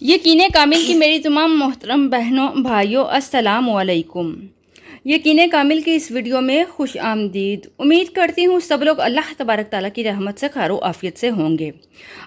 یقین کامل کی میری تمام محترم بہنوں بھائیوں السلام علیکم۔ یقین کامل کی اس ویڈیو میں خوش آمدید۔ امید کرتی ہوں سب لوگ اللہ تبارک تعالیٰ کی رحمت سے خیر و عافیت سے ہوں گے۔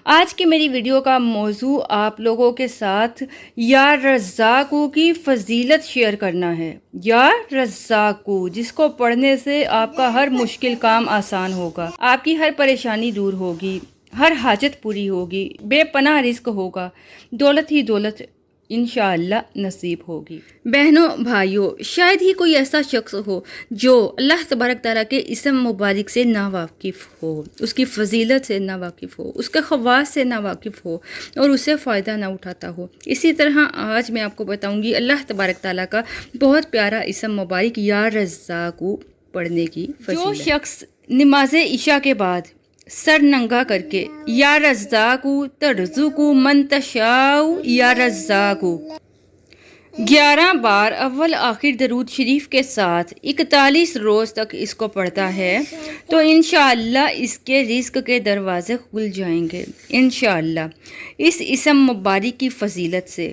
آج کی میری ویڈیو کا موضوع آپ لوگوں کے ساتھ یا رزاقو کی فضیلت شیئر کرنا ہے۔ یا رزاقو، جس کو پڑھنے سے آپ کا ہر مشکل کام آسان ہوگا، آپ کی ہر پریشانی دور ہوگی، ہر حاجت پوری ہوگی، بے پناہ رزق ہوگا، دولت ہی دولت انشاءاللہ نصیب ہوگی۔ بہنوں بھائیوں، شاید ہی کوئی ایسا شخص ہو جو اللہ تبارک تعالیٰ کے اسم مبارک سے ناواقف ہو، اس کی فضیلت سے ناواقف ہو، اس کے خواص سے ناواقف ہو اور اسے فائدہ نہ اٹھاتا ہو۔ اسی طرح آج میں آپ کو بتاؤں گی اللہ تبارک تعالیٰ کا بہت پیارا اسم مبارک یا رزاقو پڑھنے کی فضیلت۔ جو شخص نماز عشاء کے بعد سر ننگا کر کے یا رزاقو ترزقو من تشاء یا رزاقو 11 بار اول آخر درود شریف کے ساتھ 41 روز تک اس کو پڑھتا ہے تو انشاءاللہ اس کے رزق کے دروازے کھل جائیں گے انشاءاللہ اس اسم مبارک کی فضیلت سے۔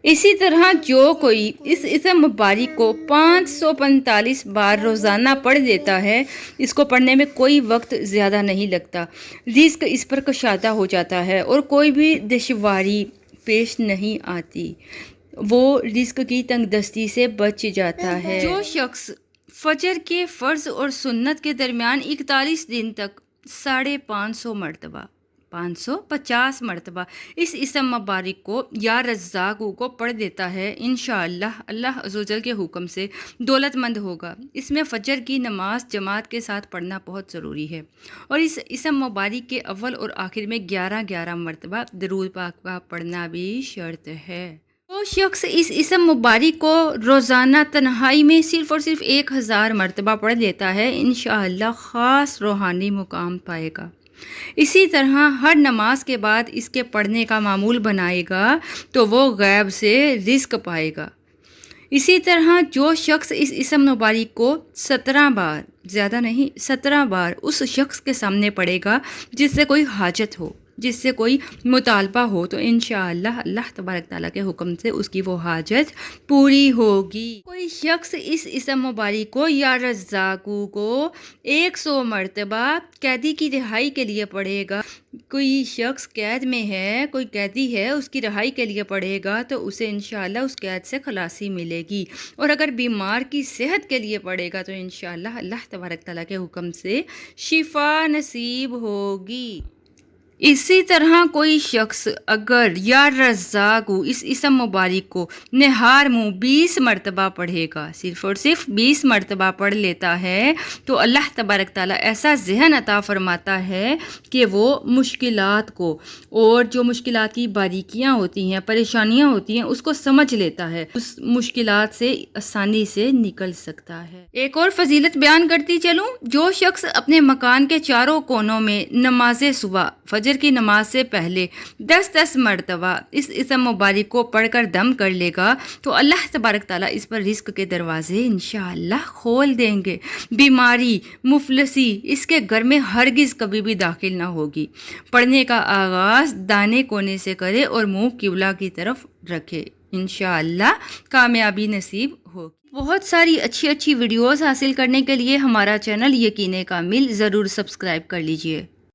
اسی طرح جو کوئی اس اسم مبارک کو 545 بار روزانہ پڑھ دیتا ہے، اس کو پڑھنے میں کوئی وقت زیادہ نہیں لگتا، رزق اس پر کشادہ ہو جاتا ہے اور کوئی بھی دشواری پیش نہیں آتی، وہ رزق کی تنگ دستی سے بچ جاتا ہے۔ جو شخص فجر کے فرض اور سنت کے درمیان 41 دن تک 550 مرتبہ 550 مرتبہ اس اسم مبارک کو یا رزاقو کو پڑھ دیتا ہے، انشاءاللہ اللہ عز و جل کے حکم سے دولت مند ہوگا۔ اس میں فجر کی نماز جماعت کے ساتھ پڑھنا بہت ضروری ہے اور اس اسم مبارک کے اول اور آخر میں 11 مرتبہ درود پاک کا پڑھنا بھی شرط ہے۔ جو شخص اس اسم مبارک کو روزانہ تنہائی میں صرف اور صرف 1000 مرتبہ پڑھ لیتا ہے، انشاءاللہ خاص روحانی مقام پائے گا۔ اسی طرح ہر نماز کے بعد اس کے پڑھنے کا معمول بنائے گا تو وہ غیب سے رزق پائے گا۔ اسی طرح جو شخص اس اسم مبارک کو 17 بار، زیادہ نہیں 17 بار اس شخص کے سامنے پڑھے گا جس سے کوئی حاجت ہو، جس سے کوئی مطالبہ ہو، تو انشاءاللہ اللہ تبارک تعالیٰ کے حکم سے اس کی وہ حاجت پوری ہوگی۔ کوئی شخص اس اسم مبارک کو یا رزاقو کو 100 مرتبہ قیدی کی رہائی کے لیے پڑھے گا، کوئی شخص قید میں ہے، کوئی قیدی ہے، اس کی رہائی کے لیے پڑھے گا تو اسے انشاءاللہ اس قید سے خلاصی ملے گی، اور اگر بیمار کی صحت کے لیے پڑھے گا تو انشاءاللہ اللہ تبارک تعالیٰ کے حکم سے شفا نصیب ہوگی۔ اسی طرح کوئی شخص اگر یا رزاقو اس اسم مبارک کو نہار منہ 20 مرتبہ پڑھے گا، صرف اور صرف 20 مرتبہ پڑھ لیتا ہے تو اللہ تبارک تعالیٰ ایسا ذہن عطا فرماتا ہے کہ وہ مشکلات کو اور جو مشکلات کی باریکیاں ہوتی ہیں، پریشانیاں ہوتی ہیں، اس کو سمجھ لیتا ہے، اس مشکلات سے آسانی سے نکل سکتا ہے۔ ایک اور فضیلت بیان کرتی چلوں، جو شخص اپنے مکان کے چاروں کونوں میں نماز صبح فجر کی نماز سے پہلے 10 مرتبہ اس اسم مبارک کو پڑھ کر دم کر لے گا تو اللہ تبارک تعالیٰ اس پر رزق کے دروازے انشاءاللہ کھول دیں گے، بیماری مفلسی اس کے گھر میں ہرگز کبھی بھی داخل نہ ہوگی۔ پڑھنے کا آغاز دانے کونے سے کرے اور منہ قبلہ کی طرف رکھے، انشاءاللہ کامیابی نصیب ہوگی۔ بہت ساری اچھی ویڈیوز حاصل کرنے کے لیے ہمارا چینل یقین کامل ضرور سبسکرائب کر لیجئے۔